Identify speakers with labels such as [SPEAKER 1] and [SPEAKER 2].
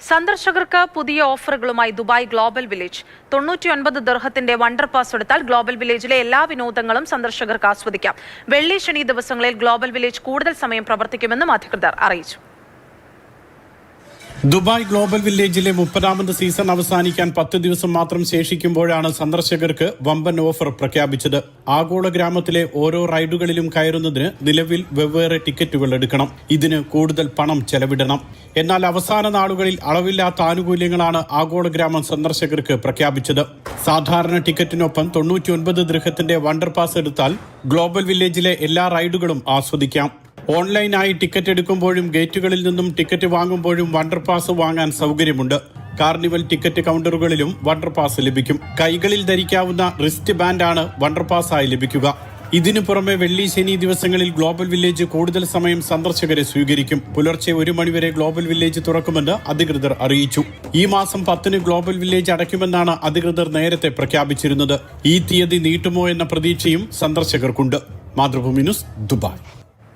[SPEAKER 1] സന്ദർശകർക്ക് പുതിയ ഓഫറുകളുമായി ദുബായ് ഗ്ലോബൽ വില്ലേജ്. 99 ദിർഹത്തിന്റെ വണ്ടർ പാസ് എടുത്താൽ ഗ്ലോബൽ വില്ലേജിലെ എല്ലാ വിനോദങ്ങളും സന്ദർശകർക്ക് ആസ്വദിക്കാം. വെള്ളി ശനി ദിവസങ്ങളിൽ ഗ്ലോബൽ വില്ലേജ് കൂടുതൽ സമയം പ്രവർത്തിക്കുമെന്നും അധികൃതർ അറിയിച്ചു.
[SPEAKER 2] ദുബായ് ഗ്ലോബൽ വില്ലേജിലെ 30ാമത് സീസൺ അവസാനിക്കാൻ 10 ദിവസം മാത്രം ശേഷിക്കുമ്പോഴാണ് സന്ദർശകർക്ക് വമ്പൻ ഓഫർ പ്രഖ്യാപിച്ചത്. ആഗോള ഗ്രാമത്തിലെ ഓരോ റൈഡുകളിലും കയറുന്നതിന് നിലവിൽ വെവ്വേറെ ടിക്കറ്റുകൾ എടുക്കണം. ഇതിന് കൂടുതൽ പണം ചെലവിടണം. എന്നാൽ അവസാന നാളുകളിൽ അളവില്ലാത്ത ആനുകൂല്യങ്ങളാണ് ആഗോള ഗ്രാമം സന്ദർശകർക്ക് പ്രഖ്യാപിച്ചത്. സാധാരണ ടിക്കറ്റിനൊപ്പം 99 ദിർഹത്തിന്റെ വണ്ടർ പാസ് എടുത്താൽ ഗ്ലോബൽ വില്ലേജിലെ എല്ലാ റൈഡുകളും ആസ്വദിക്കാം. ഓൺലൈനായി ടിക്കറ്റ് എടുക്കുമ്പോഴും ഗേറ്റുകളിൽ നിന്നും ടിക്കറ്റ് വാങ്ങുമ്പോഴും വണ്ടർ പാസ് വാങ്ങാൻ സൗകര്യമുണ്ട്. കാർണിവൽ ടിക്കറ്റ് കൗണ്ടറുകളിലും വണ്ടർ പാസ് ലഭിക്കും. കൈകളിൽ ധരിക്കാവുന്ന റിസ്റ്റ് ബാൻഡാണ് വണ്ടർ പാസ്സായി ലഭിക്കുക. ഇതിനു പുറമെ വെള്ളി ശനി ദിവസങ്ങളിൽ ഗ്ലോബൽ വില്ലേജ് കൂടുതൽ സമയം സന്ദർശകരെ സ്വീകരിക്കും. പുലർച്ചെ 1 മണിവരെ ഗ്ലോബൽ വില്ലേജ് തുറക്കുമെന്ന് അധികൃതർ അറിയിച്ചു. ഈ മാസം 10-ന് ഗ്ലോബൽ വില്ലേജ് അടയ്ക്കുമെന്നാണ് അധികൃതർ നേരത്തെ പ്രഖ്യാപിച്ചിരുന്നത്. ഈ തീയതി നീട്ടുമോ എന്ന പ്രതീക്ഷയും സന്ദർശകർക്കുണ്ട്. Mathrubhumi news, Dubai.